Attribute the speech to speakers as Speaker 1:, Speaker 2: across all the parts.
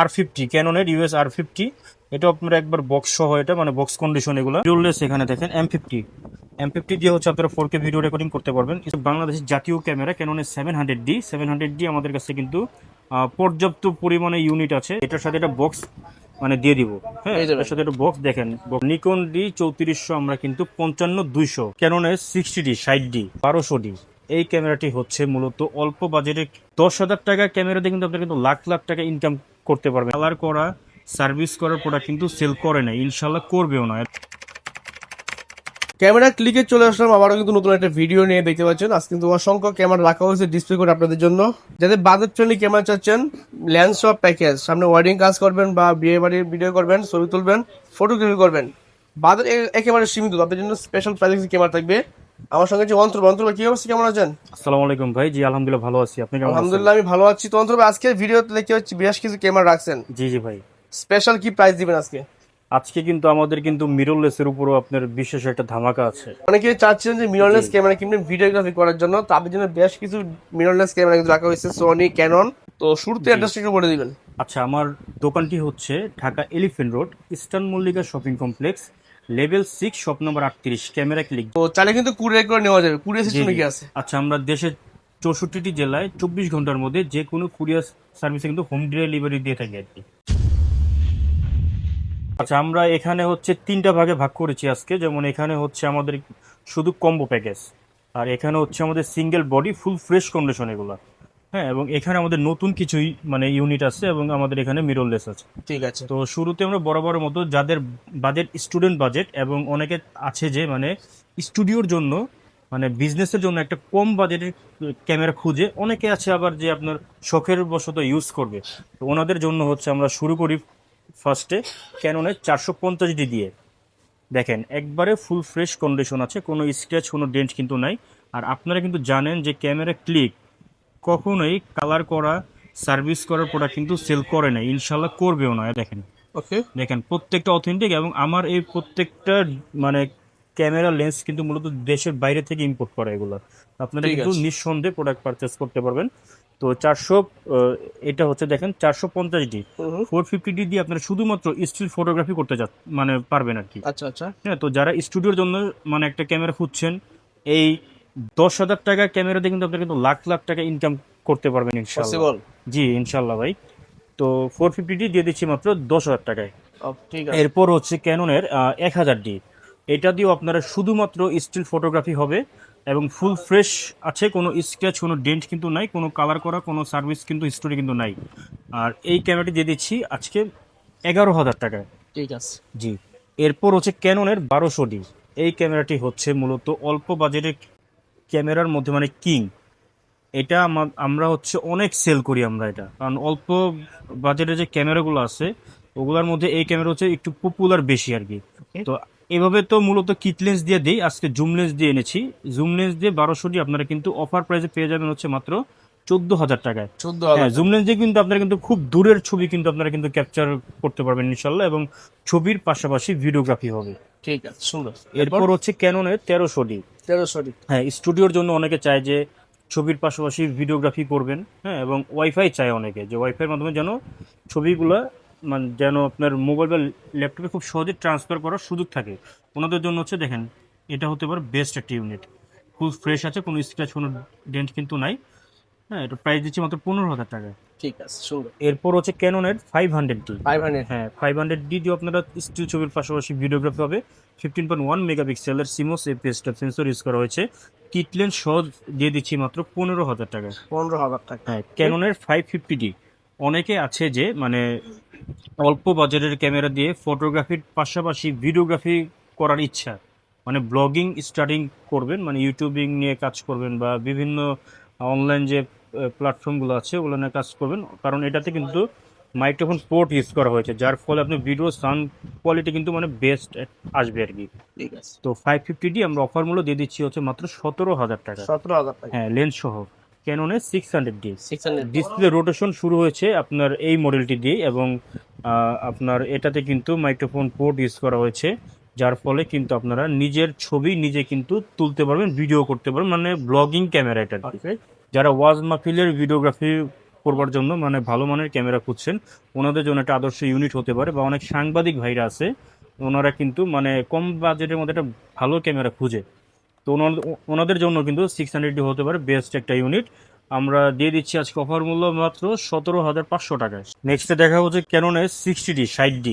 Speaker 1: R50 ক্যাননের US R50। এটা আপনার একবার বক্স সহ, এটা মানে বক্স কন্ডিশন। এগুলো মিররলেস, এখানে দেখেন M50 দিয়ে হচ্ছে আপনারা 4K ভিডিও রেকর্ডিং করতে পারবেন। এটা বাংলাদেশের জাতীয় ক্যামেরা ক্যাননের 700D আমাদের কাছে কিন্তু পর্যাপ্ত পরিমাণে ইউনিট আছে। এটার সাথে একটা বক্স মানে দিয়ে দিব। হ্যাঁ,
Speaker 2: এই যে
Speaker 1: এটার সাথে একটা বক্স দেখেন। নিকন D3400 আমরা কিন্তু 55-200, ক্যাননের 60D 60D 1200D। এই ক্যামেরাটি হচ্ছে মূলত অল্প বাজেটে 10,000 টাকা ক্যামেরা দিয়ে কিন্তু আপনি কিন্তু লাখ লাখ টাকা ইনকাম করতে পারবেন। কালার করা, সার্ভিস করার প্রোডাক্ট কিন্তু সেল করে না, ইনশাল্লাহ করবেও না।
Speaker 2: ক্যামেরা ক্লিকে চলে আসলাম আবারও কিন্তু নতুন একটা ভিডিও নিয়ে। দেখতে পাচ্ছেন আজকে কিন্তু অসংখ্য ক্যামেরা রাখা হয়েছে ডিসপ্লে করে আপনাদের জন্য। যাদের বাজেট ফ্রেন্ডলি ক্যামেরা চাচ্ছেন, লেন্স সব প্যাকেজ, সামনে ওয়েডিং কাজ করবেন বা বিয়ে বাড়ির ভিডিও করবেন, ছবি তুলবেন, ফটোগ্রাফি করবেন, বাজেট একেবারে সীমিত, আপনাদের জন্য স্পেশাল প্রাইসে ক্যামেরা থাকবে। আমার সঙ্গে যে অন্তর কি অবস্থা, কেমন আছেন?
Speaker 1: আসসালামু আলাইকুম ভাই। জি আলহামদুলিল্লাহ ভালো আছি, আপনি কেমন আছেন?
Speaker 2: আলহামদুলিল্লাহ আমি ভালো আছি। তো অন্তর ভাই, আজকের ভিডিওতে দেখতে পাচ্ছি বেশ কিছু ক্যামেরা রাখছেন,
Speaker 1: জি জি ভাই।
Speaker 2: স্পেশাল কি প্রাইস দিবেন আজকে?
Speaker 1: আজকে কিন্তু আমাদের কিন্তু মিররলেসের উপরও আপনার বিশেষ একটা ধামাকা আছে।
Speaker 2: অনেকে চাচ্ছেন যে মিররলেস
Speaker 1: জি
Speaker 2: ক্যামেরা কিনবেন ভিডিওগ্রাফি করার জন্য, তাদের জন্য বেশ কিছু মিররলেস ক্যামেরা কিন্তু রাখা হয়েছে, সোনি, ক্যানন। তো শুরুতে
Speaker 1: জি।
Speaker 2: অ্যাড্রেসটা একটু বলে দিবেন।
Speaker 1: আচ্ছা, আমার দোকানটি হচ্ছে Dhaka elephant road, eastern Mallika shopping complex, level 6, shop number 38, camera click.
Speaker 2: তো চাইলে কিন্তু কুরিয়ার করে নেওয়া যাবে, কুরিয়ার
Speaker 1: জি
Speaker 2: সিস্টেমে
Speaker 1: জি।
Speaker 2: কি আছে?
Speaker 1: আচ্ছা, আমরা দেশের 64টি জেলায় 24 ঘন্টার মধ্যে যে কোনো কুরিয়ার সার্ভিসে কিন্তু হোম ডেলিভারি দিয়ে থাকি আর কি। আচ্ছা, আমরা এখানে হচ্ছে 3টা ভাগে ভাগ করেছি আজকে। যেমন এখানে হচ্ছে আমাদের শুধু কম্বো প্যাকেজ, আর এখানে হচ্ছে আমাদের single body full fresh condition এগুলো। হ্যাঁ, এবং এখানে আমাদের নতুন কিছুই মানে ইউনিট আছে, এবং আমাদের এখানে মিররলেস আছে।
Speaker 2: ঠিক আছে।
Speaker 1: তো শুরুতে আমরা বরাবরের মতো যাদের বাজেট স্টুডেন্ট বাজেট, এবং অনেকে আছে যে মানে স্টুডিওর জন্য মানে বিজনেসের জন্য একটা কম বাজেটের ক্যামেরা খুঁজে, অনেকে আছে আবার যে আপনার শখের বশত ইউজ করবে। তো ওনাদের জন্য হচ্ছে আমরা শুরু করি ফার্স্টে ক্যাননের 450D দিয়ে। দেখেন একবারে ফুল ফ্রেশ কন্ডিশন আছে, কোনো স্ক্র্যাচ কোনো ডেন্ট কিন্তু নাই। আর আপনারা কিন্তু জানেন যে ক্যামেরা ক্লিক কখনোই কালার করা, সার্ভিস করার প্রোডাক্ট কিন্তু সেল করে না, ইনশাল্লাহ করবেও না। দেখেন
Speaker 2: ওকে।
Speaker 1: দেখেন প্রত্যেকটা অথেন্টিক, এবং আমার এই প্রত্যেকটা মানে ক্যামেরা লেন্স কিন্তু মূলত দেশের বাইরে থেকে ইম্পোর্ট করা এগুলো। আপনারা
Speaker 2: ঠিক
Speaker 1: কিন্তু
Speaker 2: আছে।
Speaker 1: নিঃসন্দেহে প্রোডাক্ট পারচেস করতে পারবেন। তো 400, এটা হচ্ছে দেখেন 450D,
Speaker 2: হুম হুম।
Speaker 1: 450D দিয়ে আপনারা শুধুমাত্র স্টিল ফটোগ্রাফি করতে মানে পারবেন আর কি।
Speaker 2: আচ্ছা আচ্ছা।
Speaker 1: হ্যাঁ, তো যারা স্টুডিওর জন্য মানে একটা ক্যামেরা খুঁজছেন, এই 10,000 টাকা ক্যামেরা দিয়ে কিন্তু আপনি কিন্তু লাখ লাখ টাকা ইনকাম করতে পারবেন ইনশাল্লাহ।
Speaker 2: পসিবল।
Speaker 1: জি ইনশাল্লাহ ভাই। তো 450D দিয়ে দিচ্ছি মাত্র 10,000 টাকায়।
Speaker 2: ঠিক আছে।
Speaker 1: এরপর হচ্ছে ক্যাননের 1000D। এটা দিয়েও আপনারা শুধুমাত্র স্টিল ফটোগ্রাফি হবে, এবং ফুল ফ্রেশ আছে, কোনো স্ক্র্যাচ কোনো ডেন্ট কিন্তু নাই, কোনো কালার করা কোনো সার্ভিস কিন্তু হিস্টোরি কিন্তু নাই। আর এই ক্যামেরাটি দিয়ে দিচ্ছি আজকে 11,000 টাকায়।
Speaker 2: ঠিক আছে।
Speaker 1: জি। এরপর হচ্ছে ক্যাননের 1200D। এই ক্যামেরাটি হচ্ছে মূলত অল্প বাজেটের ক্যামেরার মধ্যে মানে কিং। এটা আমরা হচ্ছে অনেক সেল করি আমরা এটা, কারণ অল্প বাজেটের যে ক্যামেরাগুলো আছে ওগুলোর মধ্যে এই ক্যামেরা হচ্ছে একটু পপুলার বেশি আর কি। তো এভাবে তো মূলত কিট লেন্স দিয়ে দিই, আজকে জুম লেন্স দিয়ে এনেছি। জুম লেন্স দিয়ে 1200D আপনারা কিন্তু অফার প্রাইসে পেয়ে যাবেন হচ্ছে মাত্র 14,000 টাকায়।
Speaker 2: 14,000
Speaker 1: হ্যাঁ,
Speaker 2: টাকা।
Speaker 1: জুম লেন্স দিয়ে কিন্তু আপনারা কিন্তু খুব দূরের ছবি কিন্তু আপনারা কিন্তু ক্যাপচার করতে পারবেন ইনশাল্লাহ, এবং ছবির পাশাপাশি ভিডিওগ্রাফি হবে।
Speaker 2: ঠিক আছে, সুন্দর। এরপর
Speaker 1: এরপর হচ্ছে ক্যাননের 1300D।
Speaker 2: 1300
Speaker 1: হ্যাঁ, স্টুডিওর জন্য অনেকে চায় যে ছবির পাশাপাশি ভিডিওগ্রাফি করবেন। হ্যাঁ, এবং ওয়াইফাই চায় অনেকে, যে ওয়াইফাইয়ের মাধ্যমে যেন ছবিগুলো মানে যেন আপনার মোবাইল বা ল্যাপটপে খুব সহজে ট্রান্সফার করার সুযোগ থাকে। ওনাদের জন্য হচ্ছে দেখেন এটা হতে পারে বেস্ট একটা ইউনিট। ফুল ফ্রেশ আছে, কোনো স্ক্র্যাচ কোনো ডেন্ট কিন্তু নাই। হ্যাঁ, এটা প্রাইস দিচ্ছি মাত্র 15,000 টাকায়।
Speaker 2: ঠিক আছে, সুন্দর।
Speaker 1: এরপর হচ্ছে ক্যাননের 500D।
Speaker 2: 500।
Speaker 1: হ্যাঁ, 500D দিয়ে আপনারা স্টিল ছবির পাশাপাশি ভিডিওগ্রাফি হবে। 15.1 মেগাপিক্সেলের সিমোস এপিএস সেন্সর ইউজ করা হয়েছে। কিট লেন্স সহ দিয়ে দিচ্ছি মাত্র 15,000 টাকায়।
Speaker 2: 15,000 টাকা।
Speaker 1: হ্যাঁ, ক্যাননের 550D। অনেকে আছে যে মানে অল্প বাজারের ক্যামেরা দিয়ে ফটোগ্রাফির পাশাপাশি ভিডিওগ্রাফি করার ইচ্ছা, মানে ব্লগিং স্টার্টিং করবেন, মানে ইউটিউবিং নিয়ে কাজ করবেন, বা বিভিন্ন অনলাইন যে প্ল্যাটফর্মগুলো আছে ওগুলো নিয়ে কাজ করবেন। কারণ এটাতে কিন্তু মাইক্রোফোন পোর্ট ইউজ করা হয়েছে, যার ফলে আপনি ভিডিও সাউন্ড কোয়ালিটি কিন্তু মানে বেস্ট আসবে আর কি।
Speaker 2: ঠিক আছে।
Speaker 1: তো 550D আমরা অফার মূল্য দিয়ে দিচ্ছি হচ্ছে মাত্র 17,000 টাকা।
Speaker 2: 17,000 টাকা।
Speaker 1: হ্যাঁ, লেন্স সহ। ক্যাননের 600D।
Speaker 2: 600।
Speaker 1: ডিসপ্লে রোটেশন শুরু হয়েছে আপনার এই মডেলটি দিয়ে, এবং আপনার এটাতে কিন্তু মাইক্রোফোন পোর্ট ইউজ করা হয়েছে, যার ফলে কিন্তু আপনারা নিজের ছবি নিজে কিন্তু তুলতে পারবেন, ভিডিও করতে পারবেন, মানে ব্লগিং ক্যামেরা এটা আর কি।
Speaker 2: ওকে।
Speaker 1: যারা ওয়াজ মাহফিলের ভিডিওগ্রাফি করবার জন্য মানে ভালো মানের ক্যামেরা খুঁজছেন, ওনাদের জন্য একটা আদর্শ ইউনিট হতে পারে। বা অনেক সাংবাদিক ভাইরা আছে, ওনারা কিন্তু মানে কম বাজেটের মধ্যে একটা ভালো ক্যামেরা খুঁজে, তো ওনাদের জন্য কিন্তু 600 হতে পারে বেস্ট একটা ইউনিট। আমরা দিয়ে দিচ্ছি আজকে অফার মূল্য মাত্র 17,500 টাকায়। নেক্সটে দেখা হচ্ছে ক্যাননের 60D 60D।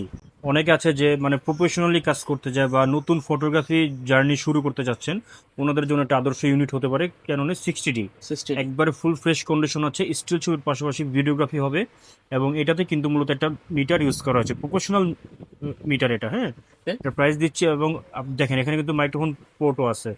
Speaker 1: অনেকে আছে যে মানে প্রফেশনালি কাজ করতে যায় বা নতুন ফটোগ্রাফি জার্নি শুরু করতে যাচ্ছেন, ওনাদের জন্য একটা আদর্শ ইউনিট হতে পারে ক্যাননের 60D।
Speaker 2: 60
Speaker 1: একবারে ফুল ফ্রেশ কন্ডিশন আছে, স্টিল ছবির পাশাপাশি ভিডিওগ্রাফি হবে। এবং এটাতে কিন্তু মূলত একটা মিটার ইউজ করা হয়েছে, প্রফেশনাল মিটার এটা। হ্যাঁ, এটা প্রাইস দিচ্ছি। এবং দেখেন এখানে কিন্তু মাইক্রোফোন পোর্টও আছে।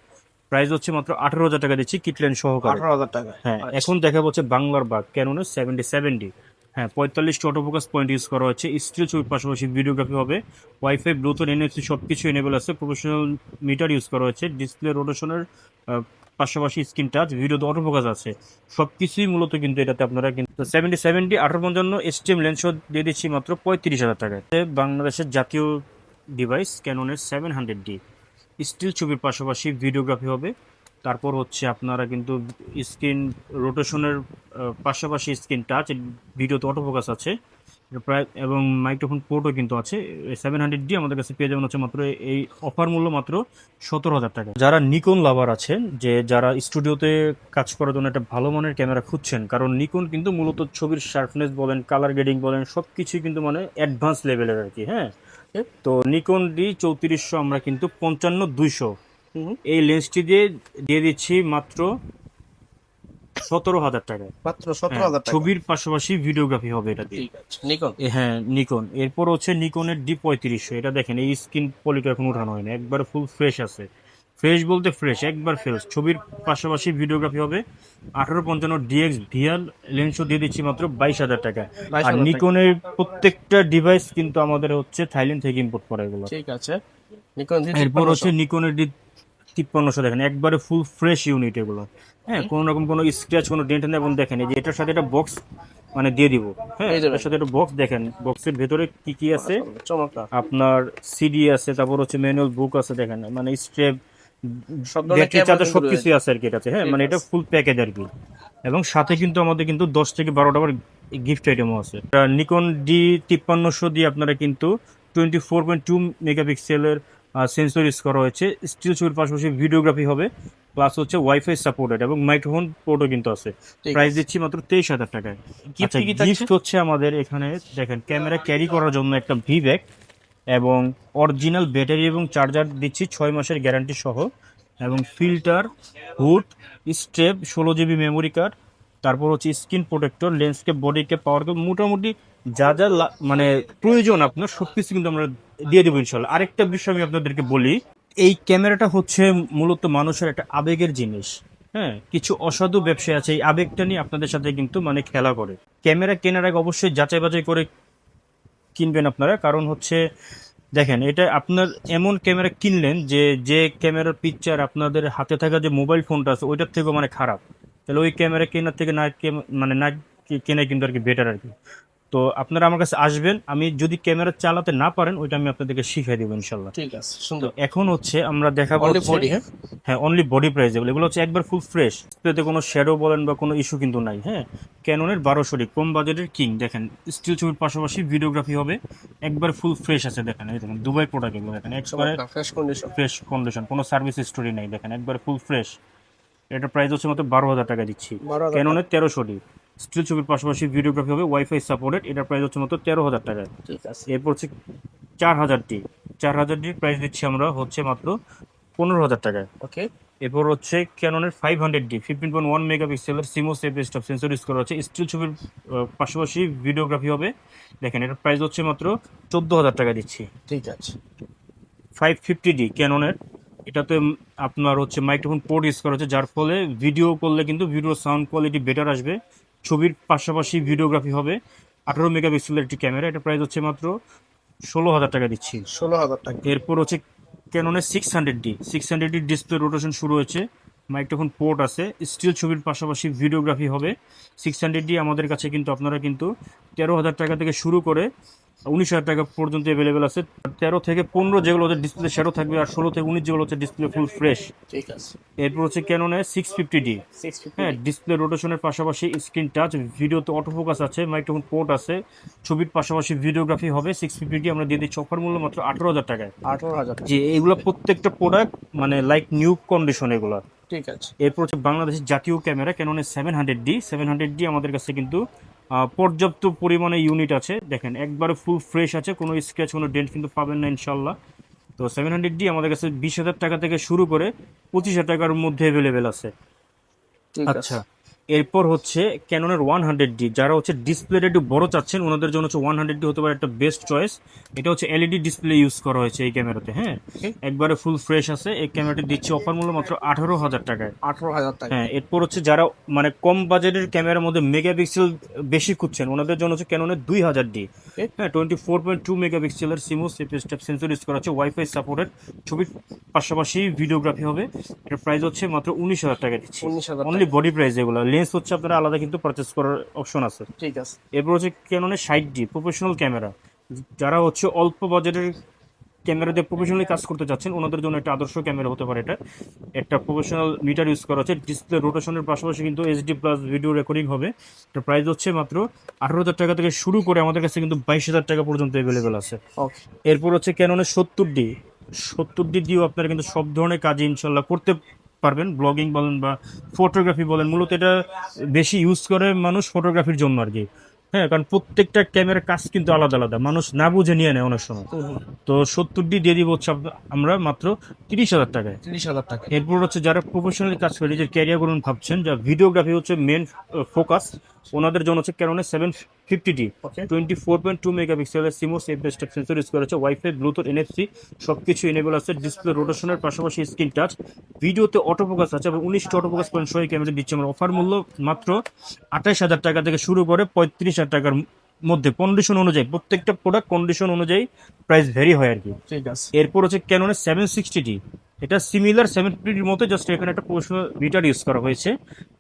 Speaker 1: প্রাইস হচ্ছে মাত্র 18,000 টাকা দিচ্ছি কিটলেন সহকারে।
Speaker 2: 18,000 টাকা।
Speaker 1: হ্যাঁ,
Speaker 2: আচ্ছা।
Speaker 1: এখন দেখা হচ্ছে বাংলার বাগ ক্যাননের 7070। হ্যাঁ, 45টি অটোফোকাস পয়েন্ট ইউজ করা হচ্ছে, স্টিল ছবির পাশাপাশি ভিডিওগ্রাফি হবে। ওয়াইফাই, ব্লুটুথ, এনএফসি সব কিছু এনেবল আছে। প্রফেশনাল মিটার ইউজ করা হচ্ছে, ডিসপ্লে রোটেশনের পাশাপাশি স্ক্রিন টাচ, ভিডিওতে অটোফোকাস আছে। সব কিছুই মূলত কিন্তু এটাতে আপনারা কিন্তু 7070 1855 STM লেন্স দিয়ে দিচ্ছি মাত্র 35,000 টাকায়। বাংলাদেশের জাতীয় ডিভাইস ক্যাননের 700D, স্টিল ছবির পাশাপাশি ভিডিওগ্রাফি হবে। তারপর হচ্ছে আপনারা কিন্তু স্ক্রিন রোটেশনের পাশাপাশি স্ক্রিন টাচ, ভিডিওতে অটোফোকাস আছে প্রায়, এবং মাইক্রোফোন পোর্টও কিন্তু আছে। 700D আমাদের কাছে পেয়ে যাবেন হচ্ছে মাত্র এই অফার মূল্য মাত্র 17,000 টাকা। যারা নিকন লাভার আছেন, যে যারা স্টুডিওতে কাজ করার জন্য একটা ভালো মানের ক্যামেরা খুঁজছেন, কারণ নিকন কিন্তু মূলত ছবির শার্পনেস বলেন, কালার গ্রেডিং বলেন, সব কিছুই কিন্তু মানে অ্যাডভান্স লেভেলের আর কি। হ্যাঁ, তো নিকন D3400 আমরা কিন্তু 55-200 এই লেন্সটি দিয়ে দিচ্ছি মাত্র 17,000 টাকায়।
Speaker 2: মাত্র
Speaker 1: হ্যাঁ,
Speaker 2: 17,000 টাকা।
Speaker 1: ছবির পাশাপাশি ভিডিওগ্রাফি হবে এটা দিয়ে।
Speaker 2: ঠিক আছে, নিকন।
Speaker 1: হ্যাঁ, নিকন। এরপর হচ্ছে নিকনের D3500। এটা দেখেন এই স্ক্রিন পলিটা এখন উঠানো হয় না, একবার ফুল ফ্রেশ আছে। ফ্রেশ বলতে ফ্রেশ, একবার ফ্রেশ। ছবির পাশাপাশি ভিডিওগ্রাফি হবে। 1855 DX ভিআর লেন্সও দিয়ে দিচ্ছি মাত্র 22,000 টাকায়। আর
Speaker 2: 22,000 টাকা।
Speaker 1: নিকনের প্রত্যেকটা ডিভাইস কিন্তু আমাদের হচ্ছে থাইল্যান্ড থেকে ইম্পোর্ট করা এগুলো।
Speaker 2: ঠিক আছে, নিকন
Speaker 1: এরপর হচ্ছে নিকনের D5300। দেখেন একবারে ফুল ফ্রেশ ইউনিট এগুলো। হ্যাঁ, কোনো রকম কোনো স্ক্র্যাচ, কোনো ডেন্ট নেই। এবং দেখেন এই যে এটার সাথে একটা বক্স মানে দিয়ে দিব। হ্যাঁ,
Speaker 2: এই যে
Speaker 1: এটার সাথে একটা বক্স, দেখেন বক্সের ভেতরে কি কি আছে।
Speaker 2: চমৎকার।
Speaker 1: আপনার সিডি আছে, তারপর হচ্ছে ম্যানুয়াল বুক আছে, দেখেন মানে স্ট্রেপ,
Speaker 2: সব ধরনের
Speaker 1: ব্যাটারি
Speaker 2: ক্যামেরা
Speaker 1: চার্জার
Speaker 2: কিন্তু
Speaker 1: সবকিছুই আছে আর কি এটাতে। হ্যাঁ,
Speaker 2: ঠিক
Speaker 1: মানে এটা
Speaker 2: আছে।
Speaker 1: ফুল প্যাকেজ আর কি। এবং সাথে কিন্তু আমাদের কিন্তু 10 থেকে 12টা আবার গিফট আইটেমও আছে। নিকন D5300 দিয়ে আপনারা কিন্তু 24.2 মেগাপিক্সেলের সেন্সর ইউজ করা হয়েছে। স্টিল ছবির পাশাপাশি ভিডিওগ্রাফি হবে, প্লাস হচ্ছে ওয়াইফাই সাপোর্টেড এবং মাইক্রোফোন পোর্টও কিন্তু আছে।
Speaker 2: ঠিক
Speaker 1: প্রাইস
Speaker 2: আছে।
Speaker 1: দিচ্ছি মাত্র 23,000 টাকায়।
Speaker 2: Gift
Speaker 1: আচ্ছা,
Speaker 2: কি থাকছে?
Speaker 1: গিফট হচ্ছে আমাদের এখানে দেখেন ক্যামেরা ক্যারি করার জন্য একটা ভি ব্যাগ এবং অরিজিনাল ব্যাটারি এবং চার্জার দিচ্ছি 6 মাসের গ্যারান্টি সহ, এবং filter, hood, strap, 16 GB memory card, তারপর হচ্ছে স্ক্রিন প্রোটেক্টর, লেন্সকেপ, বডিকে, পাওয়ার কেপ, মোটামুটি যা যা মানে প্রয়োজন আপনার সব কিছু কিন্তু আমরা দিয়ে দেবো ইনশাল্লাহ। আরেকটা বিষয় আমি আপনাদেরকে বলি, এই ক্যামেরাটা হচ্ছে মূলত মানুষের একটা আবেগের জিনিস। হ্যাঁ, কিছু অসাধু ব্যবসায়ী আছে এই আবেগটা নিয়ে আপনাদের সাথে কিন্তু মানে খেলা করে। ক্যামেরা কেনার আগে অবশ্যই যাচাই বাছাই করে কিনবেন আপনারা, কারণ হচ্ছে দেখেন এটা আপনার এমন ক্যামেরা কিনলেন যে ক্যামেরার পিকচার আপনাদের হাতে থাকা যে মোবাইল ফোনটা আছে ওইটার থেকেও মানে খারাপ, তাহলে ওই ক্যামেরা কেনার থেকে মানে না কেনাই কিন্তু আর কি বেটার আর কি। তো আপনারা আমার কাছে আসবেন, আমি যদি ক্যামেরা চালাতে না পারেন ওইটা আমি আপনাদেরকে শিখিয়ে দেবো ইনশাল্লাহ।
Speaker 2: ঠিক আছে, সুন্দর।
Speaker 1: এখন হচ্ছে আমরা দেখাবো
Speaker 2: Only
Speaker 1: হচ্ছে-
Speaker 2: body, হ্যাঁ?
Speaker 1: হ্যাঁ, অনলি বডি প্রাইজেবল। এগুলো হচ্ছে একবার ফুল ফ্রেশ, এতে কোনো শ্যাডো বলেন বা কোনো ইস্যু কিন্তু নাই। হ্যাঁ, ক্যাননের 1200 কম বাজেটের কিং। দেখেন স্টিল ছবির পাশাপাশি ভিডিওগ্রাফি হবে, একবার ফুল ফ্রেশ আছে। দেখেন এই দেখেন দুবাই প্রোডাক্ট এগুলো, দেখেন একবারে
Speaker 2: চমৎকার, ফ্রেশ কন্ডিশন।
Speaker 1: ফ্রেশ কন্ডিশন, কোনো সার্ভিস স্টোরি নাই। দেখেন একবার ফুল ফ্রেশ। এটার প্রাইস হচ্ছে মাত্র 12,000 টাকা দিচ্ছি।
Speaker 2: 12,000
Speaker 1: ক্যাননের 1300D স্টিল ছবির পাশাপাশি ভিডিওগ্রাফি হবে, ওয়াইফাই সাপোর্টেড। এটার প্রাইস হচ্ছে মাত্র 13,000 টাকা।
Speaker 2: ঠিক আছে।
Speaker 1: এরপর হচ্ছে 4000D প্রাইস দিচ্ছি আমরা হচ্ছে মাত্র 15,000 টাকায়।
Speaker 2: ওকে।
Speaker 1: এরপর হচ্ছে ক্যাননের 500D 15.1 মেগাপিক্সেলের সিমোস এফ সেন্সর ইউজ করা হচ্ছে, স্টিল ছবির পাশাপাশি ভিডিওগ্রাফি হবে। দেখেন এটার প্রাইস হচ্ছে মাত্র 14,000 টাকা দিচ্ছি।
Speaker 2: ঠিক আছে।
Speaker 1: 550D ক্যাননের, এটাতে আপনার হচ্ছে মাইক্রোফোন পোর্ট ইউজ করা হচ্ছে, যার ফলে ভিডিও করলে কিন্তু ভিডিও সাউন্ড কোয়ালিটি বেটার আসবে। ছবির পাশাপাশি ভিডিওগ্রাফি হবে। 18 মেগাপিক্সেলের একটি ক্যামেরা, এটা প্রাইস হচ্ছে মাত্র 16,000 টাকা দিচ্ছি।
Speaker 2: 16,000 টাকা।
Speaker 1: এরপর হচ্ছে ক্যাননের 600D ডিসপ্লে রোটেশন শুরু হয়েছে, মাইক্রোফোন পোর্ট আছে, স্টিল ছবির পাশাপাশি ভিডিওগ্রাফি হবে। 600D আমাদের কাছে কিন্তু আপনারা কিন্তু 13,000 টাকা থেকে শুরু করে 19,000 টাকা পর্যন্ত অ্যাভেলেবেল আছে। 13 থেকে 15 যেগুলো হচ্ছে ডিসপ্লে শ্যাডো থাকবে, আর 16 থেকে 19 যেগুলো হচ্ছে ডিসপ্লে ফুল ফ্রেশ।
Speaker 2: ঠিক আছে।
Speaker 1: এরপর হচ্ছে ক্যাননের 650D,
Speaker 2: 650
Speaker 1: হ্যাঁ, ডিসপ্লে রোটেশনের পাশাপাশি স্ক্রিন টাচ, ভিডিওতে অটোফোকাস আছে, মাইক্রোফোন পোর্ট আছে, ছবির পাশাপাশি ভিডিওগ্রাফি হবে। 650D আমরা দিয়ে দিচ্ছি অফার মূল্য মাত্র 18,000 টাকায়।
Speaker 2: 18,000 টাকা।
Speaker 1: যে এগুলো প্রত্যেকটা প্রোডাক্ট মানে লাইক নিউ কন্ডিশন এগুলো।
Speaker 2: ঠিক আছে।
Speaker 1: এরপর হচ্ছে বাংলাদেশের জাতীয় ক্যামেরা ক্যাননের 700D আমাদের কাছে কিন্তু পর্যাপ্ত পরিমাণে ইউনিট আছে। দেখেন একবারে ফুল ফ্রেশ আছে, কোনো স্ক্র্যাচ কোনো ডেন্ট কিন্তু পাবেন না ইনশাল্লাহ। তো 700D আমাদের কাছে 20,000 টাকা থেকে শুরু করে 25,000 টাকার মধ্যে অ্যাভেলেবেল আছে।
Speaker 2: ঠিক আছে।
Speaker 1: আচ্ছা, এরপর হচ্ছে ক্যাননের 100D, যারা হচ্ছে ডিসপ্লেটা একটু বড় চাচ্ছেন ওনাদের জন্য হচ্ছে 100D হতে পারে একটা বেস্ট চয়েস। এটা হচ্ছে এলইডি ডিসপ্লে ইউজ করা হয়েছে এই ক্যামেরাতে, হ্যাঁ, একবারে ফুল ফ্রেশ আছে। এই ক্যামেরাটি দিচ্ছি অফার মূল্য মাত্র 18,000 টাকায়।
Speaker 2: 18,000 টাকা।
Speaker 1: হ্যাঁ, এরপর হচ্ছে যারা মানে কম বাজেটের ক্যামেরার মধ্যে মেগাপিক্সেল বেশি খুঁজছেন ওনাদের জন্য হচ্ছে ক্যাননের 2000D, হ্যাঁ, 24.2 মেগাপিক্সেলের সিমো স্টেপ সেন্সর ইউজ করা হচ্ছে, ওয়াইফাই সাপোর্টেড, ছবির পাশাপাশি ভিডিওগ্রাফি হবে। এটার প্রাইস হচ্ছে মাত্র 19,000 টাকা দিচ্ছি,
Speaker 2: 19,000
Speaker 1: অনলি বডি প্রাইস। এগুলো লেন্স হচ্ছে আপনারা আলাদা কিন্তু পারচেস করার অপশন আছে।
Speaker 2: ঠিক আছে।
Speaker 1: এরপর হচ্ছে ক্যাননের 60D প্রফেশনাল ক্যামেরা, যারা হচ্ছে অল্প বাজেটের ক্যামেরা দিয়ে প্রফেশনালি কাজ করতে যাচ্ছেন ওনাদের জন্য একটা আদর্শ ক্যামেরা হতে পারে এটা। একটা প্রফেশনাল মিটার ইউজ করা হচ্ছে, ডিসপ্লে রোটেশনের পাশাপাশি কিন্তু এইচডি প্লাস ভিডিও রেকর্ডিং হবে। এটার প্রাইস হচ্ছে মাত্র 18,000 টাকা থেকে শুরু করে আমাদের কাছে কিন্তু 22,000 টাকা পর্যন্ত অ্যাভেলেবেল আছে।
Speaker 2: ওকে।
Speaker 1: এরপর হচ্ছে ক্যাননের 70D দিয়েও আপনারা কিন্তু সব ধরনের কাজ ইনশাল্লাহ করতে পারবেন, ব্লগিং বলেন বা ফটোগ্রাফি বলেন। মূলত এটা বেশি ইউজ করে মানুষ ফটোগ্রাফির জন্য আর কি, হ্যাঁ, কারণ প্রত্যেকটা ক্যামেরার কাজ কিন্তু আলাদা আলাদা, মানুষ না বুঝে নিয়ে নেয় অনেক সময়। তো 70D দিয়ে দিব হচ্ছে আমরা মাত্র 30,000 টাকায়।
Speaker 2: 30,000 টাকা।
Speaker 1: এরপর হচ্ছে যারা প্রফেশনালি কাজ করে নিজের ক্যারিয়ার করুন ভাবছেন, যা ভিডিওগ্রাফি হচ্ছে মেন ফোকাস, ওনাদের জন্য হচ্ছে ক্যাননের 750D,
Speaker 2: ওকে।
Speaker 1: 24.2 মেগাপিক্সেলের সিমো স্টেপ সেন্সর ইউজ করা হচ্ছে, ওয়াইফাই ব্লুটুথ এনএফসি সব কিছু এনেবল আছে, ডিসপ্লে রোটেশনের পাশাপাশি স্ক্রিন টাচ, ভিডিওতে অটোফোকাস আছে এবং 19টা অটোফোকাস পয়েন্ট সহ ক্যামেরা দিচ্ছে আমরা। অফার মূল্য মাত্র 28,000 টাকা থেকে শুরু করে 35,000 টাকার মধ্যে, কন্ডিশন অনুযায়ী প্রত্যেকটা প্রোডাক্ট কন্ডিশন অনুযায়ী প্রাইস ভ্যারি হয় আর কি।
Speaker 2: ঠিক আছে।
Speaker 1: এরপর হচ্ছে ক্যাননের 760D, এটা সিমিলার 750 মতো, জাস্ট এখানে একটা প্রফেশনাল মিটার ইউজ করা হয়েছে।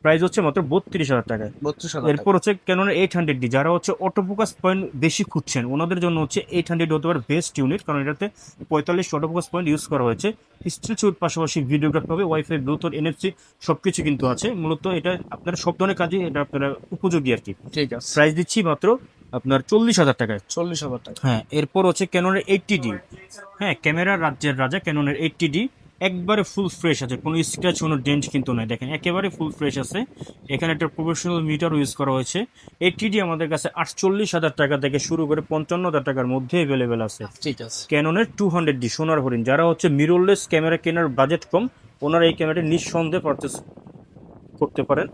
Speaker 1: প্রাইস হচ্ছে মাত্র 32,000 টাকায়।
Speaker 2: 32,000
Speaker 1: এরপর হচ্ছে ক্যাননের 800D, যারা হচ্ছে অটোফোকাস পয়েন্ট বেশি খুঁজছেন ওনাদের জন্য হচ্ছে 800 হতে পারে বেস্ট ইউনিট, কারণ এটাতে 45 অটোফোকাস পয়েন্ট ইউজ করা হয়েছে। হিস্ট্রি ছবির পাশাপাশি ভিডিওগ্রাফি হবে, ওয়াইফাই ব্লুটুথ এনএফসি সব কিছু কিন্তু আছে। মূলত এটা আপনারা সব ধরনের কাজে এটা আপনারা উপযোগী আর কি।
Speaker 2: ঠিক আছে।
Speaker 1: প্রাইস দিচ্ছি মাত্র আপনার 40,000 টাকায়।
Speaker 2: 40,000 টাকা।
Speaker 1: হ্যাঁ, এরপর হচ্ছে ক্যাননের 80D, হ্যাঁ, ক্যামেরা রাজ্যের রাজা ক্যাননের 80D, একবারে ফুল ফ্রেশ আছে, কোনো স্ক্র্যাচ কোনো ডেন্ট কিন্তু নাই, দেখেন একেবারে ফুল ফ্রেশ আছে। এখানে একটা প্রফেশনাল মিটার ইউজ করা হয়েছে। 80D আমাদের কাছে 48,000 টাকা থেকে শুরু করে 55,000 টাকার মধ্যে অ্যাভেলেবেল আছে।
Speaker 2: ঠিক আছে।
Speaker 1: ক্যাননের 200D সোনার হরিণ, যারা হচ্ছে মিররলেস ক্যামেরা কেনার বাজেট কম ওনারা এই ক্যামেরাটি নিঃসন্দেহে পারচেস করতে পারেন।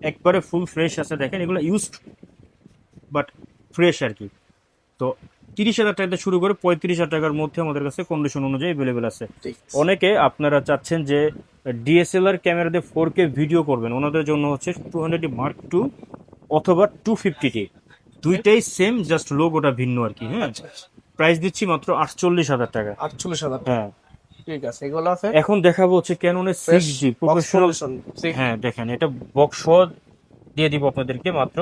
Speaker 1: একবারে ফুল ফ্রেশ আছে, দেখেন এগুলো ইউজড বাট ফ্রেশ আর কি। তো 30,000 টাকা থেকে শুরু করে 35,000 টাকার মধ্যে আমাদের কাছে কন্ডিশন অনুযায়ী অ্যাভেলেবেল আছে।
Speaker 2: ঠিক।
Speaker 1: অনেকে আপনারা চাচ্ছেন যে ডিএসএলআর ক্যামেরা দিয়ে 4K ভিডিও করবেন, ওনাদের জন্য হচ্ছে 200D Mark II অথবা 250D, দুইটাই সেম, জাস্ট লোগোটা ভিন্ন আর কি। হ্যাঁ,
Speaker 2: আচ্ছা।
Speaker 1: প্রাইস দিচ্ছি মাত্র 48,000 টাকা।
Speaker 2: 48,000 টাকা।
Speaker 1: হ্যাঁ,
Speaker 2: ঠিক আছে। এগুলো আছে।
Speaker 1: এখন দেখাবো হচ্ছে ক্যাননের 6G প্রফেশনাল। হ্যাঁ, দেখেন এটা বক্স দিয়ে দিব আপনাদেরকে মাত্র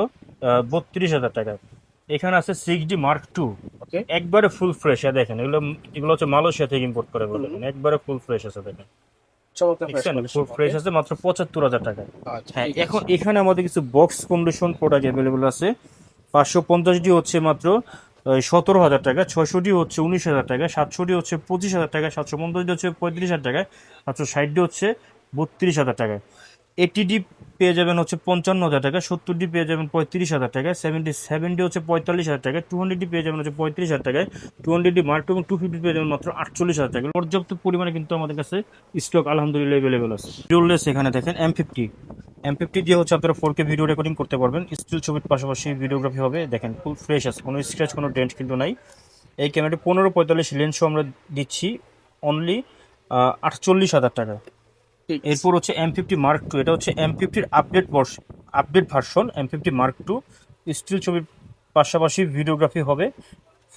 Speaker 1: 32,000 টাকা। এখানে আছে 6D Mark II,
Speaker 2: ওকে।
Speaker 1: একবারে ফুল ফ্রেশ। দেখেন এগুলো হচ্ছে মালয়েশিয়া থেকে ইম্পোর্ট করে বলে, একবারে ফুল ফ্রেশ আছে, দেখেন
Speaker 2: চমৎকার
Speaker 1: ফুল ফ্রেশ আছে মাত্র 75,000 টাকা।
Speaker 2: আচ্ছা।
Speaker 1: হ্যাঁ, এখন এখানে আমাদের কিছু বক্স কন্ডিশন প্রোডাক্ট অ্যাভেলেবল আছে। 550D হচ্ছে মাত্র 17,000 টাকা, 600D হচ্ছে 19,000 টাকা, 700D হচ্ছে 25,000 টাকা, 750D হচ্ছে 35,000 টাকা, 760D হচ্ছে 32,000 টাকা। 80D পেয়ে যাবেন হচ্ছে 55,000 টাকা, 70D পেয়ে যাবেন 35,000 টাকা, 70D হচ্ছে 45,000 টাকা, 200D পেয়ে যাবেন হচ্ছে 35,000 টাকায়, 200D Mark II এবং 250 পেয়ে যাবেন মাত্র 48,000 টাকা। পর্যাপ্ত পরিমাণে কিন্তু আমাদের কাছে স্টক আলহামদুলিল্লাহ অ্যাভেলেবেল আছে। ভিডিওলেস এখানে দেখেন M50 দিয়ে হচ্ছে আপনারা 4K ভিডিও রেকর্ডিং করতে পারবেন, স্টিল ছবির পাশাপাশি ভিডিওগ্রাফি হবে। দেখেন ফুল ফ্রেশ আছে, কোনো স্ক্র্যাচ কোনো ডেন্ট কিন্তু নাই। এই ক্যামেরাটি 15-45 লেন্সও আমরা দিচ্ছি অনলি 48,000 টাকা। এরপর হচ্ছে M50 Mark II, এটা হচ্ছে M50-র update version M50 Mark II, still ছবির পাশাপাশি ভিডিওগ্রাফি হবে,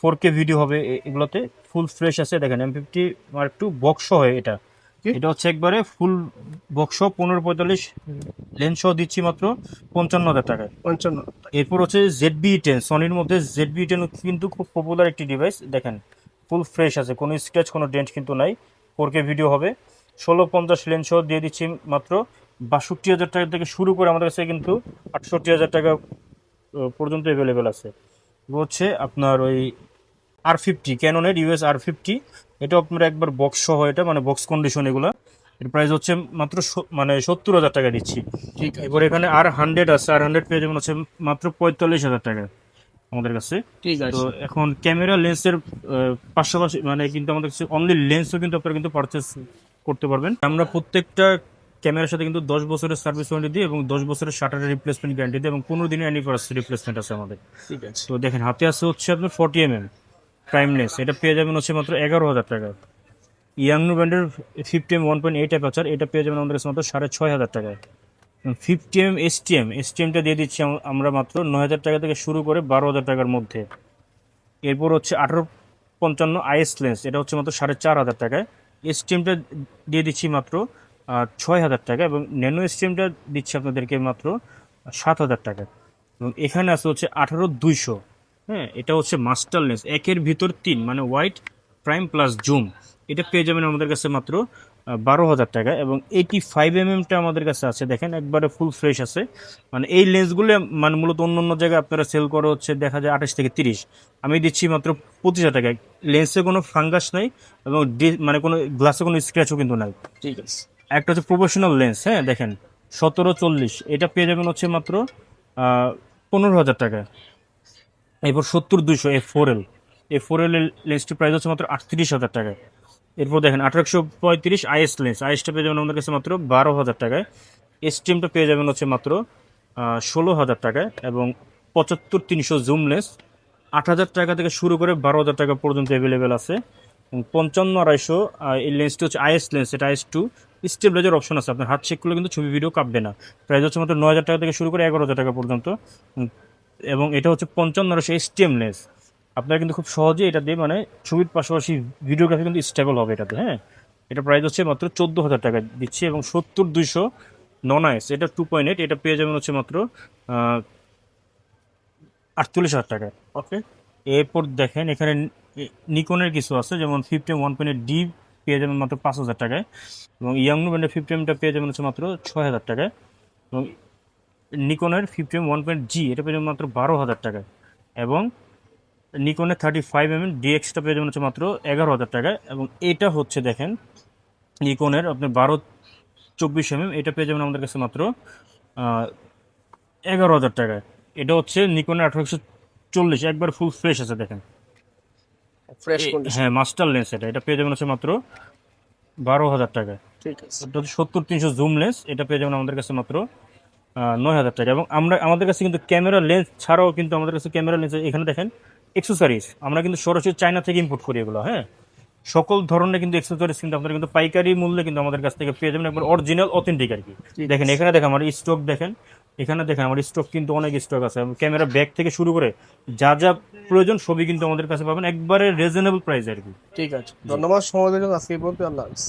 Speaker 1: 4K ভিডিও হবে এগুলোতে, ফুল ফ্রেশ আছে। দেখেন M50 Mark II বক্স হয় এটা,
Speaker 2: ওকে,
Speaker 1: এটা হচ্ছে একবারে ফুল বক্স 15-45 লেন্স সহ দিচ্ছি মাত্র 55,000 টাকায়।
Speaker 2: 55।
Speaker 1: এরপর হচ্ছে ZB-10, সনির মধ্যে ZB-10 কিন্তু খুব পপুলার একটি ডিভাইস। দেখেন ফুল ফ্রেশ আছে, কোনো স্ক্র্যাচ কোনো ডেন্ট কিন্তু নাই, 4K ভিডিও হবে। 1650 লেন্স সহ দিয়ে দিচ্ছি মাত্র 62,000 টাকা থেকে শুরু করে আমাদের কাছে কিন্তু 68,000 টাকা পর্যন্ত অ্যাভেলেবেল আছে। এগুলো হচ্ছে আপনার ওই R50, ক্যাননের US R50। এটা আপনার একবার বক্স সহ, এটা মানে বক্স কন্ডিশন এগুলো। এর প্রাইস হচ্ছে মাত্র মানে 70,000 টাকা দিচ্ছি।
Speaker 2: ঠিক আছে,
Speaker 1: এবার এখানে R100 আছে, R100 পেয়ে যাবেন হচ্ছে মাত্র 45,000 টাকা আমাদের কাছে।
Speaker 2: ঠিক
Speaker 1: তো
Speaker 2: আছে।
Speaker 1: এখন ক্যামেরা লেন্সের পাশাপাশি মানে কিন্তু আমাদের কাছে অনলি লেন্সও কিন্তু আপনারা কিন্তু পারচেস করতে পারবেন। আমরা প্রত্যেকটা ক্যামেরার সাথে কিন্তু 10 বছরের সার্ভিস ওয়ারেন্টি দিই এবং 10 বছরের শাটারের রিপ্লেসমেন্ট গ্যারান্টি দিই এবং 15 দিনের অ্যানিভার্সারি রিপ্লেসমেন্ট আছে আমাদের।
Speaker 2: ঠিক আছে,
Speaker 1: তো দেখেন হাতে আছে হচ্ছে আপনার 40mm প্রাইম লেন্স, এটা পেয়ে যাবেন হচ্ছে মাত্র 11,000 টাকা। ইয়াংনু ব্র্যান্ডের 50mm 1.8 অ্যাপারচার, এটা পেয়ে যাবেন আমাদের কাছে মাত্র 6,500 টাকায়। 50mm এসটিএমটা দিয়ে দিচ্ছি আমরা মাত্র 9,000 টাকা থেকে শুরু করে 12,000 টাকার মধ্যে। এরপর হচ্ছে 1855 IS লেন্স, এটা হচ্ছে মাত্র 4,500 টাকায়। এসটিএমটা দিয়ে দিচ্ছি মাত্র 6,000 টাকা এবং ন্যানো এসটিএমটা দিচ্ছি আপনাদেরকে মাত্র 7,000 টাকা। এবং এখানে আছে হচ্ছে 18-200, হ্যাঁ, এটা হচ্ছে মাস্টার লেন্স, একের ভিতর 3 মানে হোয়াইট প্রাইম প্লাস জুম। এটা পেয়ে যাবেন আমাদের কাছে মাত্র 12,000 টাকা। এবং 85mmটা আমাদের কাছে আছে, দেখেন একবারে ফুল ফ্রেশ আছে। মানে এই লেন্সগুলো মানে মূলত অন্য অন্য জায়গায় আপনারা সেল করে হচ্ছে দেখা যায় 28 থেকে 30, আমি দিচ্ছি মাত্র 25,000 টাকায়। লেন্সে কোনো ফাঙ্গাস নাই এবং মানে কোনো গ্লাসে কোনো স্ক্র্যাচও কিন্তু নাই।
Speaker 2: ঠিক আছে।
Speaker 1: একটা হচ্ছে প্রফেশনাল লেন্স, হ্যাঁ দেখেন 1740, এটা পেয়ে যাবেন হচ্ছে মাত্র 15,000 টাকা। এরপর 70-200 F4L এর লেন্সটির প্রাইস হচ্ছে মাত্র 38,000 টাকায়। এরপর দেখেন 1835 IS লেন্স, আইএসটা পেয়ে যাবেন আমাদের কাছে মাত্র 12,000 টাকায়। এসটিএমটা পেয়ে যাবেন হচ্ছে মাত্র 16,000 টাকায়। এবং 75-300 জুম লেন্স 8,000 টাকা থেকে শুরু করে 12,000 টাকা পর্যন্ত অ্যাভেলেবেল আছে। এবং 55-250 এই লেন্সটি হচ্ছে IS লেন্স, এটা IS2 স্টেবিলাইজার অপশন আছে, আপনার হাত চেক করলে কিন্তু ছবি ভিডিও কাঁপবে না। প্রাইস হচ্ছে মাত্র 9,000 টাকা থেকে শুরু করে 11,000 টাকা পর্যন্ত। এবং এটা হচ্ছে 55-250 STM লেন্স, আপনারা কিন্তু খুব সহজে এটা দিয়ে মানে ছবির পাশাপাশি ভিডিওগ্রাফি কিন্তু স্টেবল হবে এটাতে, হ্যাঁ। এটা প্রাইস হচ্ছে মাত্র 14,000 টাকা দিচ্ছি। এবং 70-200 নন আইস, এটা 2.8, এটা পেয়ে যাবেন হচ্ছে মাত্র 48,000 টাকা।
Speaker 2: ওকে,
Speaker 1: এরপর দেখেন এখানে নিকনের কিছু আছে, যেমন 50mm 1.8D পেয়ে যাবেন মাত্র 5,000 টাকায়। এবং ইয়াংনু ব্র্যান্ডের 50mmটা পেয়ে যাবেন হচ্ছে মাত্র 6,000 টাকায়। এবং নিকনের 50mm 1.G, এটা পেয়ে যাবেন মাত্র 12,000 টাকায়। এবং নিকনের 35mm DX-টা পেয়ে যাবেন হচ্ছে মাত্র 11,000 টাকায়। এবং এটা হচ্ছে দেখেন নিকনের আপনার 12-24mm, এটা পেয়ে যাবেন আমাদের কাছে মাত্র 11,000 টাকায়। এটা হচ্ছে নিকনের 1840, একবার ফুল ফ্রেশ আছে দেখেন।
Speaker 2: Fresh condition.
Speaker 1: হ্যাঁ মাস্টার লেন্স, এটা পেয়ে যাবেন হচ্ছে মাত্র 12,000 টাকায়।
Speaker 2: ঠিক আছে,
Speaker 1: এটা হচ্ছে 70-300 জুম লেন্স, এটা পেয়ে যাবেন আমাদের কাছে মাত্র 9,000 টাকা। এবং আমাদের কাছে কিন্তু ক্যামেরা লেন্স ছাড়াও কিন্তু আমাদের কাছে ক্যামেরা লেন্স এখানে দেখেন অ্যাক্সেসরিজ আমরা কিন্তু সরাসরি চায়না থেকে ইম্পোর্ট করি এগুলো, হ্যাঁ। সকল ধরনের কিন্তু অ্যাক্সেসরিজ কিন্তু আপনারা কিন্তু পাইকারি মূল্যে কিন্তু আমাদের কাছ থেকে পেয়ে যাবেন, একবার অরিজিনাল অথেন্টিক আর কি। দেখেন এখানে দেখেন আমার স্টক, দেখেন এখানে দেখেন আমার স্টক কিন্তু অনেক স্টক আছে। ক্যামেরা ব্যাগ থেকে শুরু করে যা যা প্রয়োজন সবই কিন্তু আমাদের কাছে পাবেন একবারে রিজনেবল প্রাইস আর কি।
Speaker 2: ঠিক আছে। ধন্যবাদ সময় দেওয়ার জন্য। আজকে এই পর্যন্ত, আল্লাহ হাফেজ।